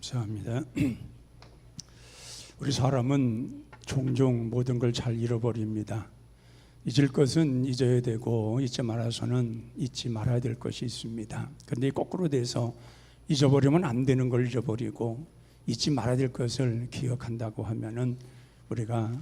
감사합니다. 우리 사람은 종종 모든 걸 잘 잃어버립니다. 잊을 것은 잊어야 되고 잊지 말아서는 잊지 말아야 될 것이 있습니다. 그런데 거꾸로 돼서 잊어버리면 안 되는 걸 잊어버리고 잊지 말아야 될 것을 기억한다고 하면은 우리가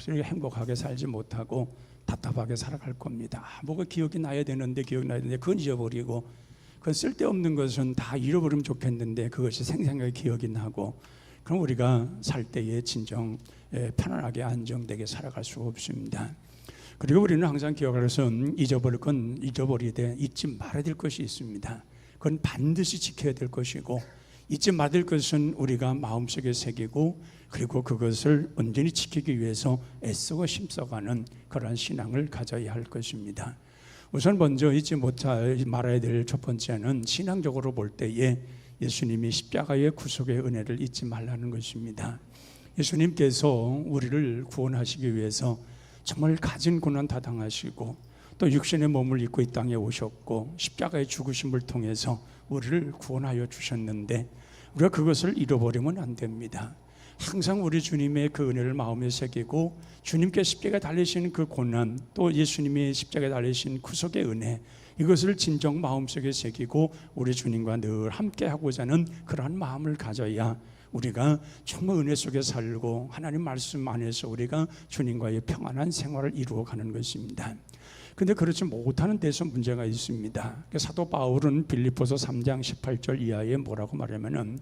행복하게 살지 못하고 답답하게 살아갈 겁니다. 뭐가 기억이 나야 되는데 그건 잊어버리고, 그건 쓸데없는 것은 다 잃어버리면 좋겠는데 그것이 생생하게 기억이 나고, 그럼 우리가 살 때에 진정 편안하게 안정되게 살아갈 수가 없습니다. 그리고 우리는 항상 기억해서 잊어버릴 건 잊어버리되 잊지 말아야 될 것이 있습니다. 그건 반드시 지켜야 될 것이고, 잊지 말아야 될 것은 우리가 마음속에 새기고, 그리고 그것을 온전히 지키기 위해서 애쓰고 힘써가는 그러한 신앙을 가져야 할 것입니다. 우선 먼저 잊지 말아야 될 첫 번째는 신앙적으로 볼 때에 예수님이 십자가의 구속의 은혜를 잊지 말라는 것입니다. 예수님께서 우리를 구원하시기 위해서 정말 가진 고난 다 당하시고 또 육신의 몸을 입고 이 땅에 오셨고 십자가의 죽으심을 통해서 우리를 구원하여 주셨는데 우리가 그것을 잃어버리면 안 됩니다. 항상 우리 주님의 그 은혜를 마음에 새기고 주님께 십자가에 달리신 그 고난, 또 예수님이 십자가에 달리신 구속의 은혜, 이것을 진정 마음속에 새기고 우리 주님과 늘 함께하고자 하는 그러한 마음을 가져야 우리가 정말 은혜 속에 살고 하나님 말씀 안에서 우리가 주님과의 평안한 생활을 이루어가는 것입니다. 그런데 그렇지 못하는 데서 문제가 있습니다. 사도 바울은 빌립보서 3장 18절 이하에 뭐라고 말하면은,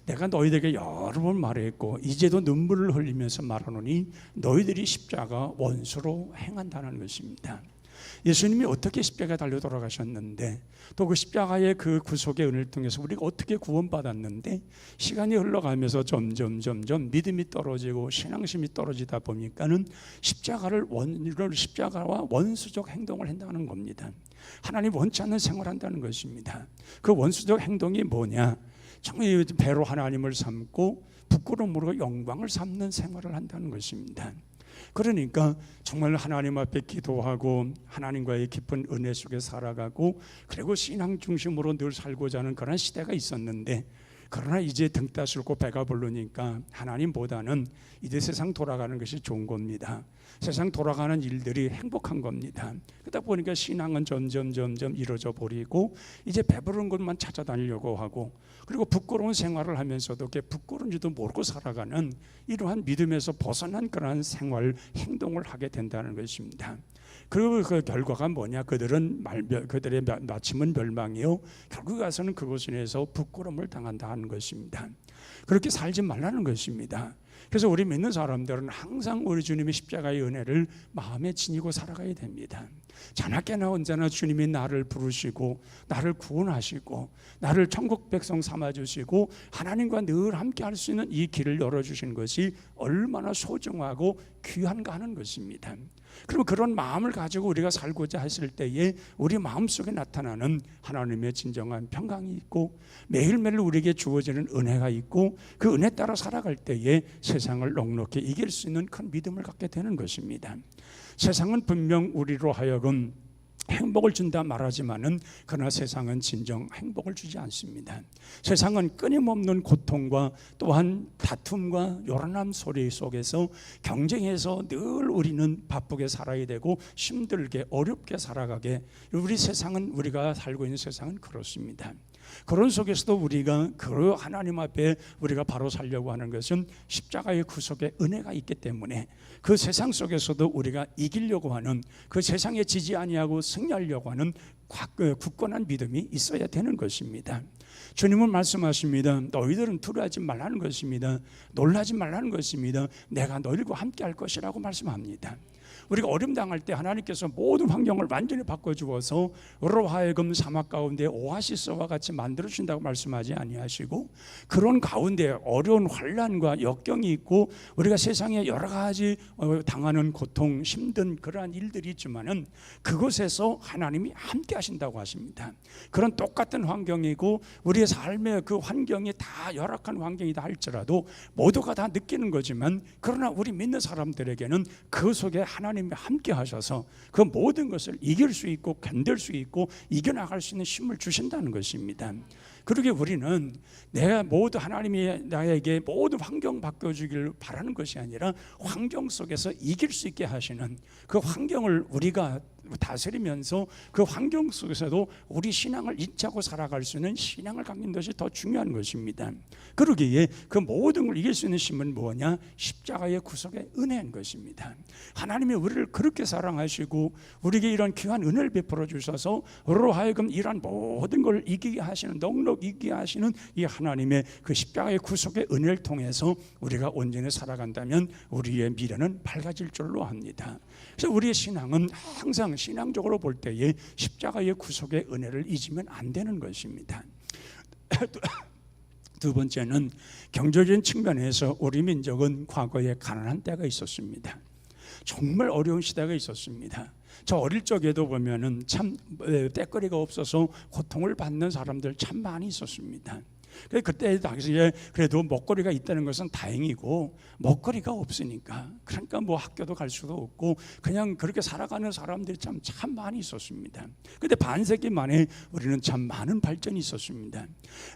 내가 너희들에게 여러 번 말했고 이제도 눈물을 흘리면서 말하노니 너희들이 십자가 원수로 행한다는 것입니다. 예수님이 어떻게 십자가에 달려 돌아가셨는데, 또 그 십자가의 그 구속의 은혜를 통해서 우리가 어떻게 구원받았는데, 시간이 흘러가면서 점점 믿음이 떨어지고 신앙심이 떨어지다 보니까는 십자가와 원수적 행동을 한다는 겁니다. 하나님 원치 않는 생활을 한다는 것입니다. 그 원수적 행동이 뭐냐? 정말 배로 하나님을 삼고 부끄러움으로 영광을 삼는 생활을 한다는 것입니다. 그러니까 정말 하나님 앞에 기도하고 하나님과의 깊은 은혜 속에 살아가고, 그리고 신앙 중심으로 늘 살고자 하는 그런 시대가 있었는데, 그러나 이제 등 따스럽고 배가 부르니까 하나님보다는 이제 세상 돌아가는 것이 좋은 겁니다. 세상 돌아가는 일들이 행복한 겁니다. 그러다 보니까 신앙은 점점 이루어져 버리고 이제 배부른 것만 찾아다니려고 하고, 그리고 부끄러운 생활을 하면서도 그게 부끄러운지도 모르고 살아가는 이러한 믿음에서 벗어난 그러한 생활 행동을 하게 된다는 것입니다. 그리고 그 결과가 뭐냐? 그들의 마침은 멸망이요, 결국 가서는 그것을 인해서 부끄러움을 당한다 하는 것입니다. 그렇게 살지 말라는 것입니다. 그래서 우리 믿는 사람들은 항상 우리 주님의 십자가의 은혜를 마음에 지니고 살아가야 됩니다. 자나깨나 언제나 주님이 나를 부르시고 나를 구원하시고 나를 천국 백성 삼아주시고 하나님과 늘 함께 할 수 있는 이 길을 열어주신 것이 얼마나 소중하고 귀한가 하는 것입니다. 그럼 그런 마음을 가지고 우리가 살고자 했을 때에 우리 마음속에 나타나는 하나님의 진정한 평강이 있고, 매일매일 우리에게 주어지는 은혜가 있고, 그 은혜 따라 살아갈 때에 세상을 넉넉히 이길 수 있는 큰 믿음을 갖게 되는 것입니다. 세상은 분명 우리로 하여금 행복을 준다 말하지만은, 그러나 세상은 진정 행복을 주지 않습니다. 세상은 끊임없는 고통과 또한 다툼과 요란함 소리 속에서 경쟁해서 늘 우리는 바쁘게 살아야 되고 힘들게 어렵게 살아가게, 우리가 살고 있는 세상은 그렇습니다. 그런 속에서도 우리가 그 하나님 앞에 우리가 바로 살려고 하는 것은 십자가의 구속의 은혜가 있기 때문에, 그 세상 속에서도 우리가 이기려고 하는, 그 세상에 지지 아니하고 승리하려고 하는 굳건한 믿음이 있어야 되는 것입니다. 주님은 말씀하십니다. 너희들은 두려워하지 말라는 것입니다. 놀라지 말라는 것입니다. 내가 너희들과 함께 할 것이라고 말씀합니다. 우리가 어려움 당할 때 하나님께서 모든 환경을 완전히 바꿔주어서 우리로 하여금 사막 가운데 오아시스와 같이 만들어준다고 말씀하지 아니하시고, 그런 가운데 어려운 환난과 역경이 있고 우리가 세상에 여러 가지 당하는 고통, 힘든 그러한 일들이 있지만은 그곳에서 하나님이 함께 하신다고 하십니다. 그런 똑같은 환경이고 우리의 삶의 그 환경이 다 열악한 환경이다 할지라도 모두가 다 느끼는 거지만, 그러나 우리 믿는 사람들에게는 그 속에 하나님 하나님이 함께 하셔서 그 모든 것을 이길 수 있고 견딜 수 있고 이겨나갈 수 있는 힘을 주신다는 것입니다. 그러게 우리는 내가 모두 하나님이 나에게 모든 환경 바꿔주기를 바라는 것이 아니라 환경 속에서 이길 수 있게 하시는 그 환경을 우리가 다스리면서 그 환경 속에서도 우리 신앙을 잊지 않고 살아갈 수 있는 신앙을 갖는 것이 더 중요한 것입니다. 그러기에 그 모든 걸 이길 수 있는 힘은 뭐냐? 십자가의 구속의 은혜인 것입니다. 하나님이 우리를 그렇게 사랑하시고 우리에게 이런 귀한 은혜를 베풀어 주셔서 우리로 하여금 이러한 모든 걸 이기게 하시는, 넉넉 이기게 하시는 이 하나님의 그 십자가의 구속의 은혜를 통해서 우리가 온전히 살아간다면 우리의 미래는 밝아질 줄로 합니다. 그래서 우리의 신앙은 항상 신앙적으로 볼 때에 십자가의 구속의 은혜를 잊으면 안 되는 것입니다. 두 번째는 경제적인 측면에서 우리 민족은 과거에 가난한 때가 있었습니다. 정말 어려운 시대가 있었습니다. 저 어릴 적에도 보면은 참 때거리가 없어서 고통을 받는 사람들 참 많이 있었습니다. 그때 당시에 그래도 먹거리가 있다는 것은 다행이고 먹거리가 없으니까 그러니까 뭐 학교도 갈 수도 없고 그냥 그렇게 살아가는 사람들이 참 많이 있었습니다. 근데 반세기 만에 우리는 참 많은 발전이 있었습니다.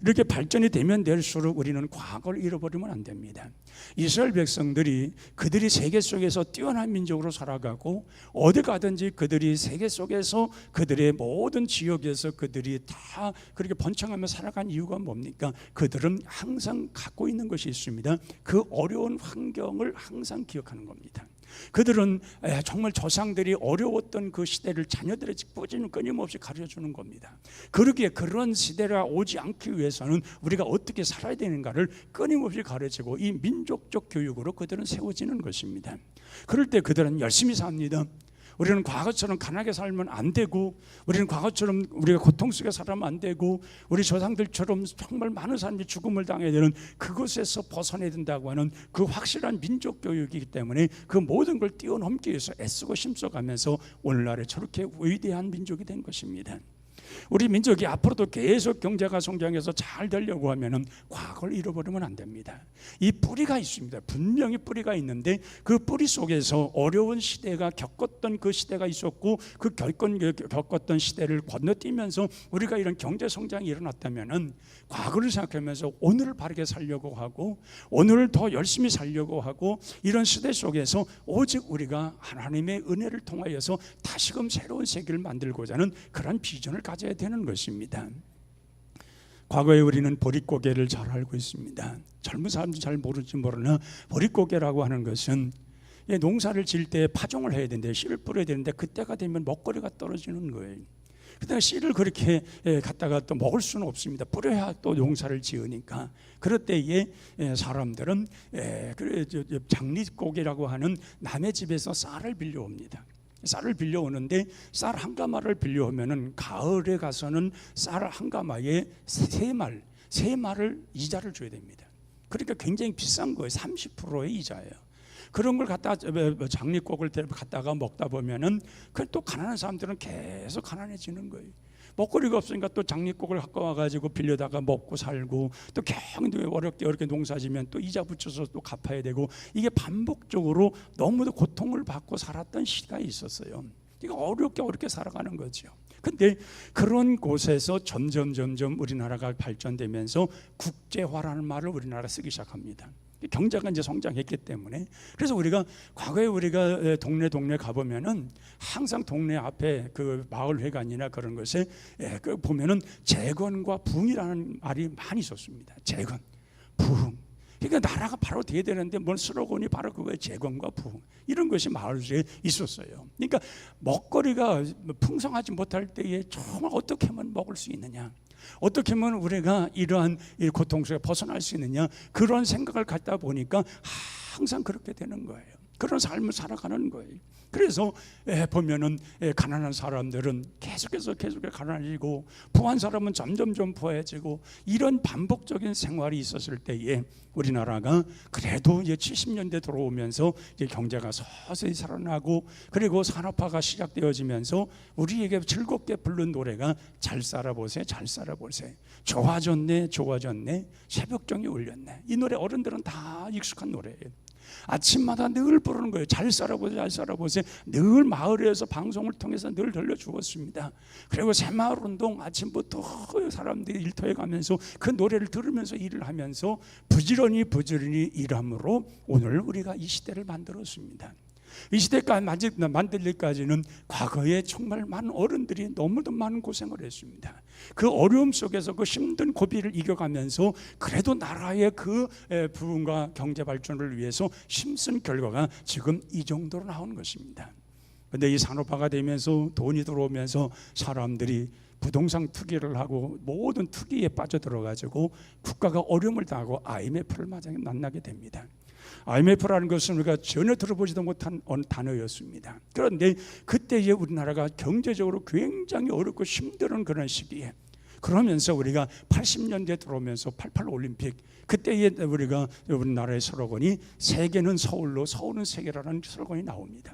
이렇게 발전이 되면 될수록 우리는 과거를 잃어버리면 안 됩니다. 이스라엘 백성들이 그들이 세계 속에서 뛰어난 민족으로 살아가고 어디 가든지 그들이 세계 속에서 그들의 모든 지역에서 그들이 다 그렇게 번창하며 살아간 이유가 뭡니까? 그들은 항상 갖고 있는 것이 있습니다. 그 어려운 환경을 항상 기억하는 겁니다. 그들은 정말 조상들이 어려웠던 그 시대를 자녀들의 직보지는 끊임없이 가르쳐주는 겁니다. 그러기에 그런 시대가 오지 않기 위해서는 우리가 어떻게 살아야 되는가를 끊임없이 가르치고 이 민족적 교육으로 그들은 세워지는 것입니다. 그럴 때 그들은 열심히 삽니다. 우리는 과거처럼 가난하게 살면 안 되고 우리는 과거처럼 우리가 고통 속에 살면 안 되고 우리 조상들처럼 정말 많은 사람들이 죽음을 당해야 되는 그것에서 벗어나야 된다고 하는 그 확실한 민족 교육이기 때문에 그 모든 걸 뛰어넘기 위해서 애쓰고 힘써가면서 오늘날에 저렇게 위대한 민족이 된 것입니다. 우리 민족이 앞으로도 계속 경제가 성장해서 잘 되려고 하면은 과거를 잃어버리면 안 됩니다. 이 뿌리가 있습니다. 분명히 뿌리가 있는데 그 뿌리 속에서 어려운 시대가 겪었던 그 시대가 있었고 그 겪었던 시대를 건너뛰면서 우리가 이런 경제 성장이 일어났다면은 과거를 생각하면서 오늘을 바르게 살려고 하고 오늘을 더 열심히 살려고 하고 이런 시대 속에서 오직 우리가 하나님의 은혜를 통하여서 다시금 새로운 세계를 만들고자 하는 그런 비전을 가져야 되는 것입니다. 과거에 우리는 보릿고개를 잘 알고 있습니다. 젊은 사람들이 잘 모르지 모르나 보릿고개라고 하는 것은 농사를 지을 때 파종을 해야 되는데 씨를 뿌려야 되는데 그때가 되면 먹거리가 떨어지는 거예요. 그때 씨를 그렇게 갖다가 또 먹을 수는 없습니다. 뿌려야 또 농사를 지으니까. 그럴 때에 사람들은 장리고개라고 하는 남의 집에서 쌀을 빌려옵니다. 쌀을 빌려오는데 쌀 한 가마를 빌려오면은 가을에 가서는 쌀 한 가마에 세 말을 이자를 줘야 됩니다. 그러니까 굉장히 비싼 거예요. 30%의 이자예요. 그런 걸 갖다 장리국을 갖다가 먹다 보면은 그 또 가난한 사람들은 계속 가난해지는 거예요. 먹거리가 없으니까 또 장리국을 갖고 와가지고 빌려다가 먹고 살고 또 굉장히 어렵게 농사지면 또 이자 붙여서 또 갚아야 되고 이게 반복적으로 너무도 고통을 받고 살았던 시기가 있었어요. 이거 어렵게 살아가는 거죠. 근데 그런 곳에서 점점 우리나라가 발전되면서 국제화라는 말을 우리나라가 쓰기 시작합니다. 경제가 이제 성장했기 때문에. 그래서 우리가 과거에 우리가 동네 가보면은 항상 동네 앞에 그 마을회관이나 그런 것에 그 보면은 재건과 부흥이라는 말이 많이 있었습니다. 재건, 부흥. 그러니까 나라가 바로 돼야 되는데 뭔 슬로건이 바로 그거예요. 재건과 부흥. 이런 것이 마을에 있었어요. 그러니까 먹거리가 풍성하지 못할 때에 정말 어떻게 하면 먹을 수 있느냐, 어떻게 하면 우리가 이러한 고통 속에 벗어날 수 있느냐, 그런 생각을 갖다 보니까 항상 그렇게 되는 거예요. 그런 삶을 살아가는 거예요. 그래서 보면은 가난한 사람들은 계속해서 가난해지고 부한 사람은 점점 부해지고 이런 반복적인 생활이 있었을 때에 우리나라가 그래도 이제 70년대 들어오면서 이제 경제가 서서히 살아나고 그리고 산업화가 시작되어지면서 우리에게 즐겁게 부른 노래가 잘 살아보세 좋아졌네 새벽종이 울렸네. 이 노래 어른들은 다 익숙한 노래예요. 아침마다 늘 부르는 거예요. 잘 살아보세요, 잘 살아보세요. 늘 마을에서 방송을 통해서 늘 들려주었습니다. 그리고 새마을운동 아침부터 사람들이 일터에 가면서 그 노래를 들으면서 일을 하면서 부지런히 일함으로 오늘 우리가 이 시대를 만들었습니다. 이 시대까지 만들기까지는 과거에 정말 많은 어른들이 너무도 많은 고생을 했습니다. 그 어려움 속에서 그 힘든 고비를 이겨가면서 그래도 나라의 그 부흥과 경제 발전을 위해서 힘쓴 결과가 지금 이 정도로 나오는 것입니다. 그런데 이 산업화가 되면서 돈이 들어오면서 사람들이 부동산 투기를 하고 모든 투기에 빠져들어가지고 국가가 어려움을 당하고 IMF를 만나게 됩니다. IMF라는 것은 우리가 전혀 들어보지도 못한 단어였습니다. 그런데 그때에 우리나라가 경제적으로 굉장히 어렵고 힘든 그런 시기에, 그러면서 우리가 80년대에 들어오면서 88 올림픽, 그때에 우리나라의 슬로건이 세계는 서울로, 서울은 세계라는 슬로건이 나옵니다.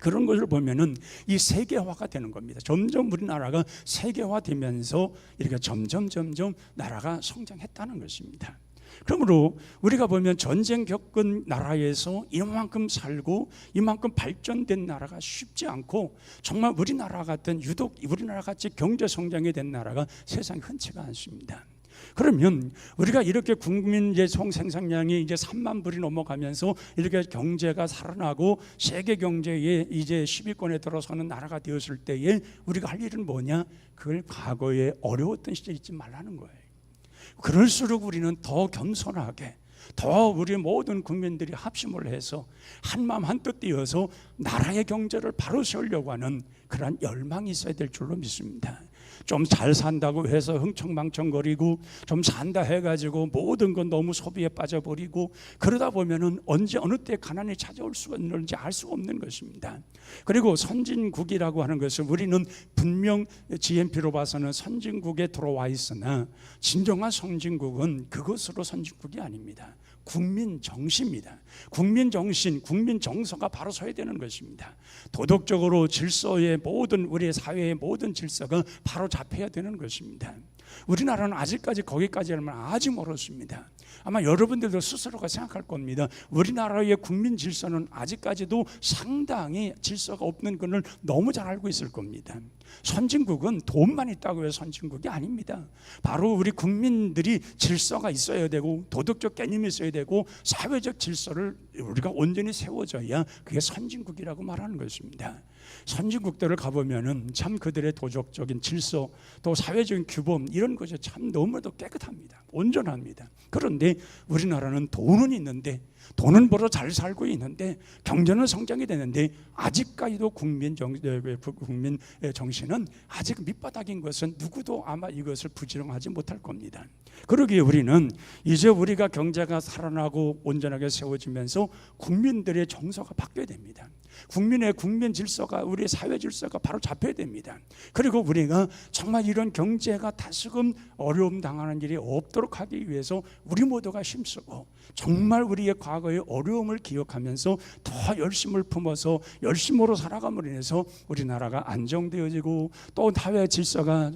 그런 것을 보면은 이 세계화가 되는 겁니다. 점점 우리나라가 세계화되면서 이렇게 점점 나라가 성장했다는 것입니다. 그러므로 우리가 보면 전쟁 겪은 나라에서 이만큼 살고 이만큼 발전된 나라가 쉽지 않고, 정말 우리나라 같은, 유독 우리나라 같이 경제 성장이 된 나라가 세상에 흔치가 않습니다. 그러면 우리가 이렇게 국민 생산량이 이제 3만 불이 넘어가면서 이렇게 경제가 살아나고 세계 경제에 이제 10위권에 들어서는 나라가 되었을 때에 우리가 할 일은 뭐냐? 그걸 과거에 어려웠던 시절에 잊지 말라는 거예요. 그럴수록 우리는 더 겸손하게, 더 우리 모든 국민들이 합심을 해서 한마음 한뜻 띄어서 나라의 경제를 바로 세우려고 하는 그러한 열망이 있어야 될 줄로 믿습니다. 좀 잘 산다고 해서 흥청망청거리고 좀 산다 해가지고 모든 건 너무 소비에 빠져버리고 그러다 보면은 언제 어느 때 가난이 찾아올 수가 있는지 알 수가 없는 것입니다. 그리고 선진국이라고 하는 것은 우리는 분명 GNP로 봐서는 선진국에 들어와 있으나 진정한 선진국은 그것으로 선진국이 아닙니다. 국민 정신입니다. 국민 정신, 국민 정서가 바로 서야 되는 것입니다. 도덕적으로 질서의 모든, 우리의 사회의 모든 질서가 바로 잡혀야 되는 것입니다. 우리나라는 아직까지 거기까지는 아직 멀었습니다. 아마 여러분들도 스스로가 생각할 겁니다. 우리나라의 국민 질서는 아직까지도 상당히 질서가 없는 것을 너무 잘 알고 있을 겁니다. 선진국은 돈만 있다고 해서 선진국이 아닙니다. 바로 우리 국민들이 질서가 있어야 되고 도덕적 개념이 있어야 되고 사회적 질서를 우리가 온전히 세워져야 그게 선진국이라고 말하는 것입니다. 선진국들을 가보면은 참 그들의 도덕적인 질서 또 사회적인 규범 이런 것이 참 너무도 깨끗합니다. 온전합니다. 그런데 우리나라는 돈은 있는데, 돈은 벌어 잘 살고 있는데, 경제는 성장이 되는데 아직까지도 국민 정신은 아직 밑바닥인 것은 누구도 아마 이것을 부정하지 못할 겁니다. 그러기에 우리는 이제 우리가 경제가 살아나고 온전하게 세워지면서 국민들의 정서가 바뀌어야 됩니다. 국민의 국민 질서가, 우리의 사회 질서가 바로 잡혀야 됩니다. 그리고 우리가 정말 이런 경제가 다시금 어려움 당하는 일이 없도록 하기 위해서 우리 모두가 힘쓰고 정말 우리의 과거의 어려움을 기억하면서 더 열심을 품어서 열심으로 살아감으로 인해서 우리나라가 안정되어지고 또 사회 질서가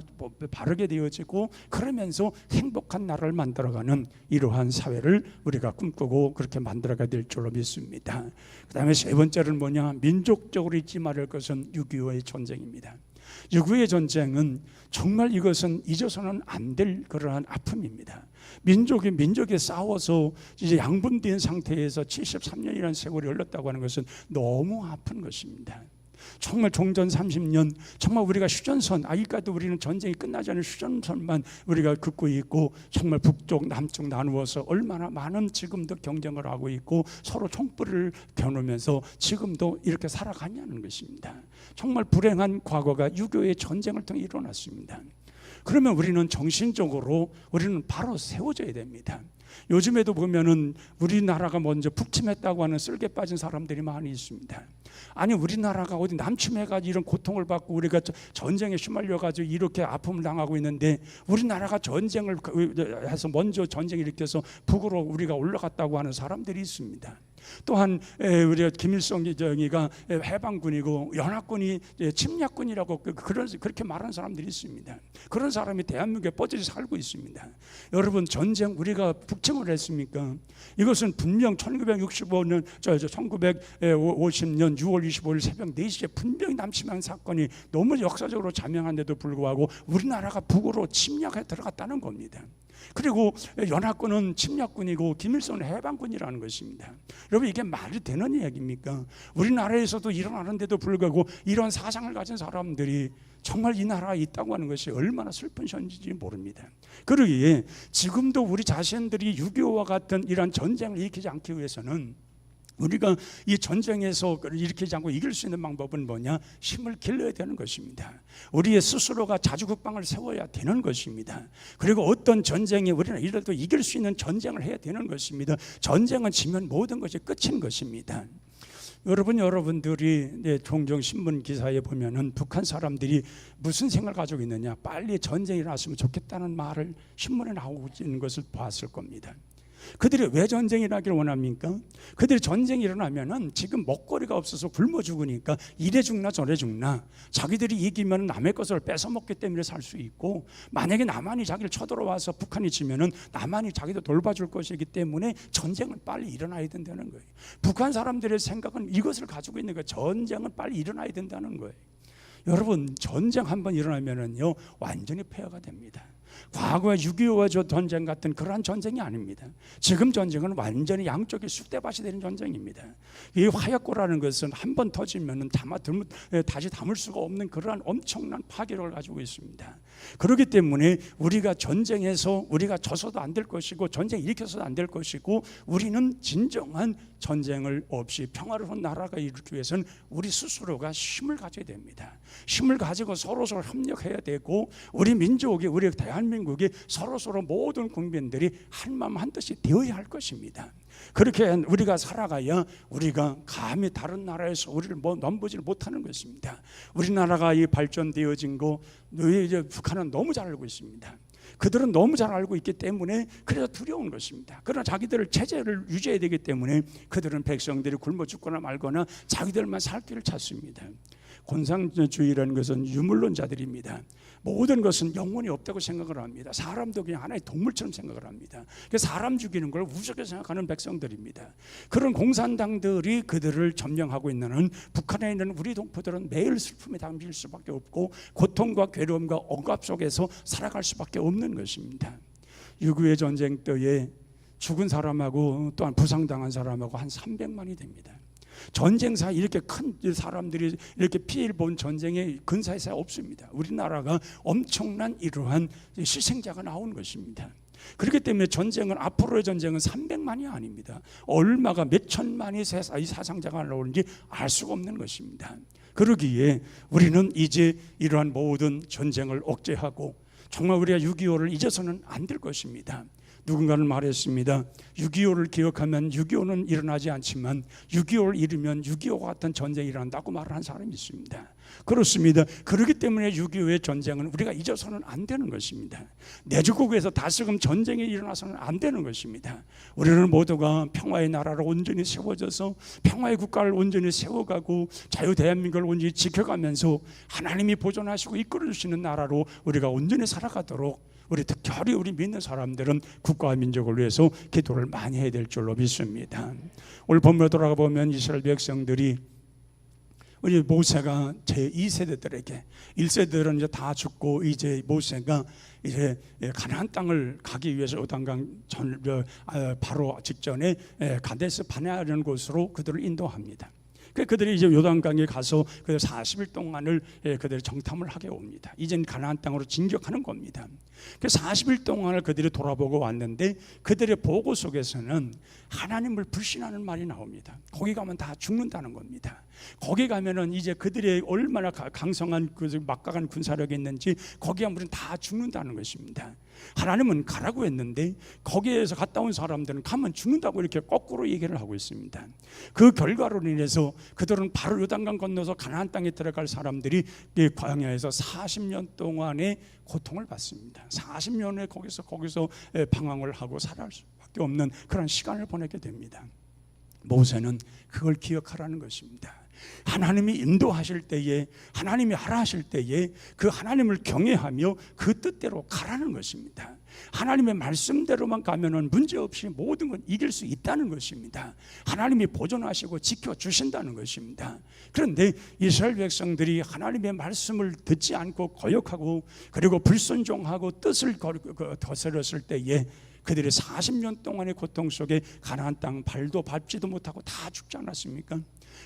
바르게 되어지고 그러면서 행복한 나라를 만들어가는 이러한 사회를 우리가 꿈꾸고 그렇게 만들어가야 될 줄로 믿습니다. 그 다음에 세 번째는 뭐냐? 민족적으로 잊지 말을 것은 6.25의 전쟁입니다. 6.25의 전쟁은 정말 이것은 잊어서는 안 될 그러한 아픔입니다. 민족이 싸워서 이제 양분된 상태에서 73년이라는 세월이 흘렀다고 하는 것은 너무 아픈 것입니다. 정말 종전 30년, 정말 우리가 휴전선, 아직까지 우리는 전쟁이 끝나지 않은 휴전선만 우리가 긋고 있고 정말 북쪽 남쪽 나누어서 얼마나 많은 지금도 경쟁을 하고 있고 서로 총불을 겨누면서 지금도 이렇게 살아가냐는 것입니다. 정말 불행한 과거가 6.25의 전쟁을 통해 일어났습니다. 그러면 우리는 정신적으로 우리는 바로 세워져야 됩니다. 요즘에도 보면은 우리나라가 먼저 북침했다고 하는 쓸개 빠진 사람들이 많이 있습니다. 아니 우리나라가 어디 남침해가지고 이런 고통을 받고 우리가 전쟁에 휘말려가지고 이렇게 아픔을 당하고 있는데 우리나라가 전쟁을 해서 먼저 전쟁을 일으켜서 북으로 우리가 올라갔다고 하는 사람들이 있습니다. 또한 우리가 김일성 정의가 해방군이고 연합군이 침략군이라고 그렇게 말하는 사람들이 있습니다. 그런 사람이 대한민국에 뻗어서 살고 있습니다. 여러분, 전쟁 우리가 북침을 했습니까? 이것은 분명 1950년 6월 25일 새벽 4시에 분명히 남침한 사건이 너무 역사적으로 자명한데도 불구하고 우리나라가 북으로 침략해 들어갔다는 겁니다. 그리고 연합군은 침략군이고 김일성은 해방군이라는 것입니다. 여러분, 이게 말이 되는 이야기입니까? 우리나라에서도 일어나는데도 불구하고 이런 사상을 가진 사람들이 정말 이 나라에 있다고 하는 것이 얼마나 슬픈 현실인지 모릅니다. 그러기에 지금도 우리 자신들이 6.25와 같은 이런 전쟁을 일으키지 않기 위해서는 우리가 이 전쟁에서 일으키지 않고 이길 수 있는 방법은 뭐냐? 힘을 길러야 되는 것입니다. 우리의 스스로가 자주국방을 세워야 되는 것입니다. 그리고 어떤 전쟁에 우리는 이래도 이길 수 있는 전쟁을 해야 되는 것입니다. 전쟁은 지면 모든 것이 끝인 것입니다. 여러분들이 종종 신문 기사에 보면은 북한 사람들이 무슨 생각을 가지고 있느냐? 빨리 전쟁이 일어났으면 좋겠다는 말을 신문에 나오고 있는 것을 봤을 겁니다. 그들이 왜 전쟁이 일어나기를 원합니까? 그들이 전쟁이 일어나면은 지금 먹거리가 없어서 굶어 죽으니까 이래 죽나 저래 죽나, 자기들이 이기면 남의 것을 뺏어 먹기 때문에 살 수 있고, 만약에 남한이 자기를 쳐들어와서 북한이 지면은 남한이 자기도 돌봐줄 것이기 때문에 전쟁은 빨리 일어나야 된다는 거예요. 북한 사람들의 생각은 이것을 가지고 있는 거예요. 전쟁은 빨리 일어나야 된다는 거예요. 여러분, 전쟁 한번 일어나면은요 완전히 폐허가 됩니다. 과거의 6.25와 전쟁 같은 그러한 전쟁이 아닙니다. 지금 전쟁은 완전히 양쪽이 쑥대밭이 되는 전쟁입니다. 이 화약고라는 것은 한번 터지면 다시 담을 수가 없는 그러한 엄청난 파괴력을 가지고 있습니다. 그렇기 때문에 우리가 전쟁에서 우리가 져서도 안 될 것이고 전쟁 일으켜서도 안 될 것이고, 우리는 진정한 전쟁을 없이 평화로운 나라가 이루기 위해서는 우리 스스로가 힘을 가져야 됩니다. 힘을 가지고 서로 협력해야 되고, 우리 민족이, 우리 대한민국이 서로 모든 국민들이 한마음 한뜻이 되어야 할 것입니다. 그렇게 우리가 살아가야 우리가 감히 다른 나라에서 우리를 넘보지 못하는 것입니다. 우리나라가 이 발전되어진 거 이제 북한은 너무 잘 알고 있습니다. 그들은 너무 잘 알고 있기 때문에 그래서 두려운 것입니다. 그러나 자기들을 체제를 유지해야 되기 때문에 그들은 백성들이 굶어 죽거나 말거나 자기들만 살 길을 찾습니다. 공산주의라는 것은 유물론자들입니다. 모든 것은 영혼이 없다고 생각을 합니다. 사람도 그냥 하나의 동물처럼 생각을 합니다. 사람 죽이는 걸 우습게 생각하는 백성들입니다. 그런 공산당들이 그들을 점령하고 있는 북한에 있는 우리 동포들은 매일 슬픔에 담길 수밖에 없고 고통과 괴로움과 억압 속에서 살아갈 수밖에 없는 것입니다. 6.25 전쟁 때에 죽은 사람하고 또한 부상당한 사람하고 한 300만이 됩니다. 전쟁사 이렇게 큰 사람들이 이렇게 피해를 본 전쟁의 근사에서 없습니다. 우리나라가 엄청난 이러한 희생자가 나온 것입니다. 그렇기 때문에 전쟁은, 앞으로의 전쟁은 300만이 아닙니다. 얼마가 몇 천만이 사상자가 나오는지 알 수가 없는 것입니다. 그러기에 우리는 이제 이러한 모든 전쟁을 억제하고 정말 우리가 6.25를 잊어서는 안 될 것입니다. 누군가는 말했습니다. 6.25를 기억하면 6.25는 일어나지 않지만 6.25를 잃으면 6.25와 같은 전쟁이 일어난다고 말을 한 사람이 있습니다. 그렇습니다. 그렇기 때문에 6.25의 전쟁은 우리가 잊어서는 안 되는 것입니다. 내주국에서 다시금 전쟁이 일어나서는 안 되는 것입니다. 우리는 모두가 평화의 나라로 온전히 세워져서 평화의 국가를 온전히 세워가고 자유 대한민국을 온전히 지켜가면서 하나님이 보존하시고 이끌어주시는 나라로 우리가 온전히 살아가도록 우리 특별히 우리 믿는 사람들은 국가와 민족을 위해서 기도를 많이 해야 될 줄로 믿습니다. 오늘 본문에 돌아가 보면 이스라엘 백성들이 우리 모세가 제2세대들에게 1세대들은 이제 다 죽고 이제 모세가 이제 가나안 땅을 가기 위해서 요단강 바로 직전에 가데스 바네아라는 곳으로 그들을 인도합니다. 그들이 이제 요단강에 가서 40일 동안을 그들이 정탐을 하게 옵니다. 이젠 가나안 땅으로 진격하는 겁니다. 40일 동안을 그들이 돌아보고 왔는데 그들의 보고 속에서는 하나님을 불신하는 말이 나옵니다. 거기 가면 다 죽는다는 겁니다. 거기 가면은 이제 그들의 얼마나 강성한 막강한 군사력이 있는지 거기 가면 다 죽는다는 것입니다. 하나님은 가라고 했는데 거기에서 갔다 온 사람들은 가면 죽는다고 이렇게 거꾸로 얘기를 하고 있습니다. 그 결과로 인해서 그들은 바로 요단강 건너서 가나안 땅에 들어갈 사람들이 광야에서 40년 동안의 고통을 받습니다. 40년에 거기서 방황을 하고 살아갈 수밖에 없는 그런 시간을 보내게 됩니다. 모세는 그걸 기억하라는 것입니다. 하나님이 인도하실 때에, 하나님이 하라 하실 때에 그 하나님을 경외하며 그 뜻대로 가라는 것입니다. 하나님의 말씀대로만 가면은 문제없이 모든 건 이길 수 있다는 것입니다. 하나님이 보존하시고 지켜주신다는 것입니다. 그런데 이스라엘 백성들이 하나님의 말씀을 듣지 않고 거역하고 그리고 불순종하고 뜻을 거스렸을 때에 그들이 40년 동안의 고통 속에 가나안 땅 발도 밟지도 못하고 다 죽지 않았습니까?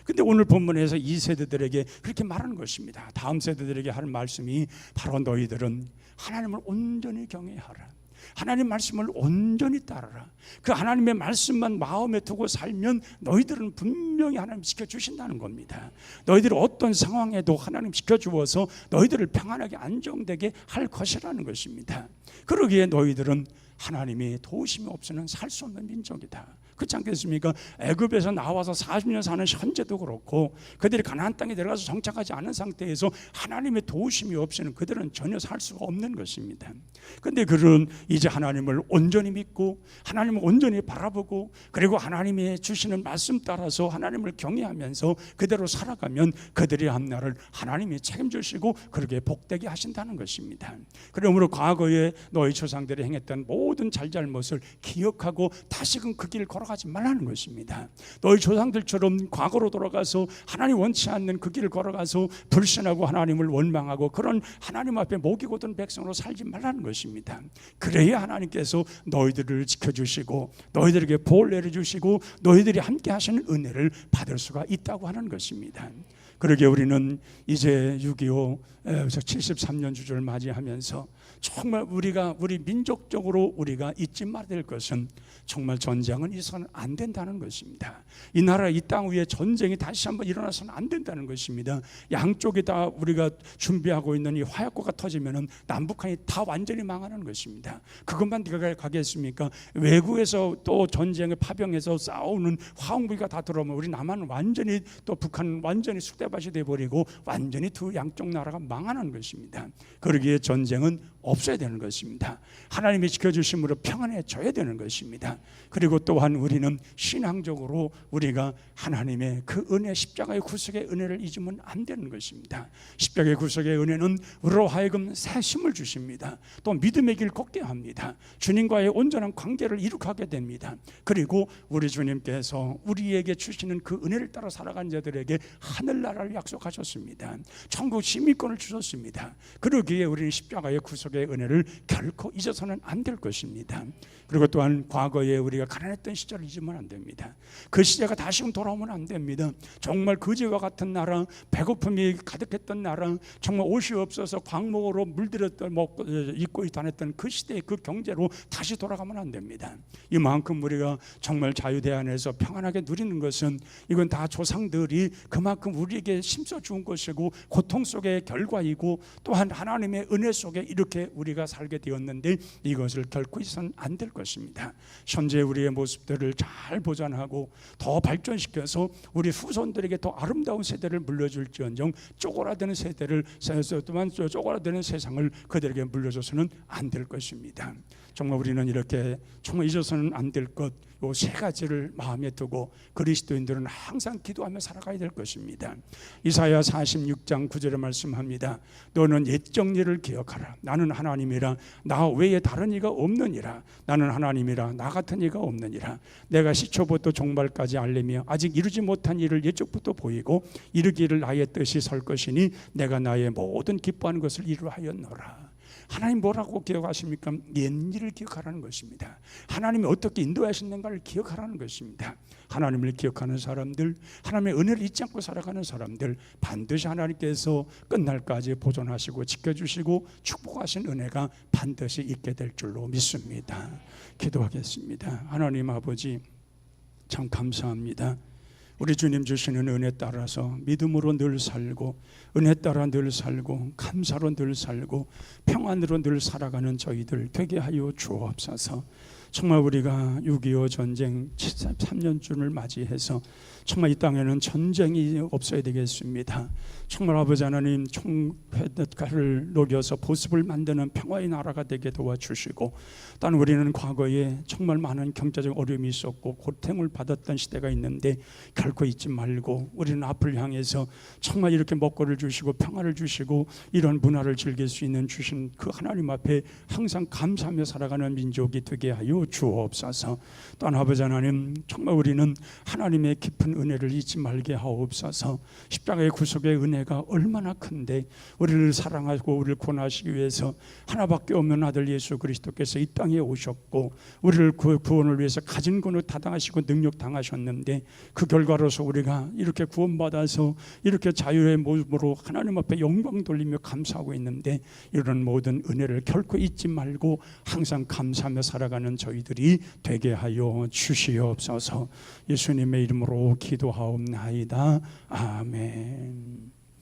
근데 오늘 본문에서 이 세대들에게 그렇게 말하는 것입니다. 다음 세대들에게 하는 말씀이 바로 너희들은 하나님을 온전히 경외하라. 하나님 말씀을 온전히 따르라. 그 하나님의 말씀만 마음에 두고 살면 너희들은 분명히 하나님 지켜주신다는 겁니다. 너희들이 어떤 상황에도 하나님 지켜주어서 너희들을 평안하게 안정되게 할 것이라는 것입니다. 그러기에 너희들은 하나님이 도우심이 없이는 살 수 없는 민족이다. 그렇지 않겠습니까? 애굽에서 나와서 40년 사는 현재도 그렇고 그들이 가나안 땅에 들어가서 정착하지 않은 상태에서 하나님의 도우심이 없이는 그들은 전혀 살 수가 없는 것입니다. 그런데 그들은 이제 하나님을 온전히 믿고 하나님을 온전히 바라보고 그리고 하나님이 주시는 말씀 따라서 하나님을 경외하면서 그대로 살아가면 그들의 앞날을 하나님이 책임지시고 그렇게 복되게 하신다는 것입니다. 그러므로 과거에 너희 조상들이 행했던 모든 잘잘못을 기억하고 다시금 그 길을 걸어가지 말라는 것입니다. 너희 조상들처럼 과거로 돌아가서 하나님 원치 않는 그 길을 걸어가서 불신하고 하나님을 원망하고 그런 하나님 앞에 목이 곧은 백성으로 살지 말라는 것입니다. 그래야 하나님께서 너희들을 지켜주시고 너희들에게 보호를 내려주시고 너희들이 함께 하시는 은혜를 받을 수가 있다고 하는 것입니다. 그러게 우리는 이제 6.25 73년 주절을 맞이하면서 정말 우리 민족적으로 우리가 잊지 말아야 될 것은 정말 전쟁은 있어서는 안 된다는 것입니다. 이 나라 이 땅 위에 전쟁이 다시 한번 일어나서는 안 된다는 것입니다. 양쪽이 다 우리가 준비하고 있는 이 화약고가 터지면은 남북한이 다 완전히 망하는 것입니다. 그것만 네가 가겠습니까? 외국에서 또 전쟁에 파병해서 싸우는 화학무기가 다 들어오면 우리 남한은 완전히 또 북한은 완전히 쑥대밭이 돼버리고 완전히 두 양쪽 나라가 망하는 것입니다. 그러기에 전쟁은 없어야 되는 것입니다. 하나님이 지켜주심으로 평안해져야 되는 것입니다. 그리고 또한 우리는 신앙적으로 우리가 하나님의 그 은혜, 십자가의 구속의 은혜를 잊으면 안 되는 것입니다. 십자가의 구속의 은혜는 우리로 하여금 새 힘을 주십니다. 또 믿음의 길 걷게 합니다. 주님과의 온전한 관계를 이룩하게 됩니다. 그리고 우리 주님께서 우리에게 주시는 그 은혜를 따라 살아가는 자들에게 하늘나라를 약속하셨습니다. 천국 시민권을 주셨습니다. 그러기에 우리는 십자가의 구속의 은혜를 결코 잊어서는 안 될 것입니다. 그리고 또한 과거에 우리가 가난했던 시절을 잊으면 안 됩니다. 그 시대가 다시금 돌아오면 안 됩니다. 정말 거지와 같은 나라, 배고픔이 가득했던 나라, 정말 옷이 없어서 광목으로 물들였던 입고 다녔던 그 시대의 그 경제로 다시 돌아가면 안 됩니다. 이만큼 우리가 정말 자유대안에서 평안하게 누리는 것은 이건 다 조상들이 그만큼 우리에게 심써 주은 것이고 고통 속의 결과이고 또한 하나님의 은혜 속에 이렇게 우리가 살게 되었는데 이것을 결코 있어서는 안 될 것입니다. 현재 우리의 모습들을 잘 보존하고 더 발전시켜서 우리 후손들에게 더 아름다운 세대를 물려줄지언정 쪼그라드는 세대를 쪼그라드는 세상을 그들에게 물려줘서는 안 될 것입니다. 정말 우리는 이렇게 정말 잊어서는 안 될 것 요 세 가지를 마음에 두고 그리스도인들은 항상 기도하며 살아가야 될 것입니다. 이사야 46장 9절에 말씀합니다. 너는 옛적 일을 기억하라. 나는 하나님이라 나 외에 다른 이가 없느니라. 나는 하나님이라 나 같은 이가 없느니라. 내가 시초부터 종말까지 알리며 아직 이루지 못한 일을 옛적부터 보이고 이루기를 나의 뜻이 설 것이니 내가 나의 모든 기뻐하는 것을 이루하였노라. 하나님 뭐라고 기억하십니까? 옛일을 기억하라는 것입니다. 하나님이 어떻게 인도하셨는가를 기억하라는 것입니다. 하나님을 기억하는 사람들, 하나님의 은혜를 잊지 않고 살아가는 사람들 반드시 하나님께서 끝날까지 보존하시고 지켜주시고 축복하신 은혜가 반드시 있게 될 줄로 믿습니다. 기도하겠습니다. 하나님 아버지 참 감사합니다. 우리 주님 주시는 은혜 따라서 믿음으로 늘 살고 은혜 따라 늘 살고 감사로 늘 살고 평안으로 늘 살아가는 저희들 되게 하여 주옵소서. 정말 우리가 6.25 전쟁 73년쯤을 맞이해서 정말 이 땅에는 전쟁이 없어야 되겠습니다. 정말 아버지 하나님 총회를 녹여서 보습을 만드는 평화의 나라가 되게 도와주시고, 또한 우리는 과거에 정말 많은 경제적 어려움이 있었고 고통을 받았던 시대가 있는데 결코 잊지 말고 우리는 앞을 향해서 정말 이렇게 먹거리를 주시고 평화를 주시고 이런 문화를 즐길 수 있는 주신 그 하나님 앞에 항상 감사하며 살아가는 민족이 되게 하여 주옵소서. 또한 아버지 하나님 정말 우리는 하나님의 깊은 은혜를 잊지 말게 하옵소서. 십자가의 구속의 은혜가 얼마나 큰데 우리를 사랑하고 우리를 구원하시기 위해서 하나밖에 없는 아들 예수 그리스도께서 이 땅에 오셨고 우리를 구원을 위해서 가진 것을 다 당하시고 능력 당하셨는데 그 결과로서 우리가 이렇게 구원받아서 이렇게 자유의 모습으로 하나님 앞에 영광 돌리며 감사하고 있는데 이런 모든 은혜를 결코 잊지 말고 항상 감사하며 살아가는 저희들이 되게 하여 주시옵소서. 예수님의 이름으로 기도하옵나이다. 아멘.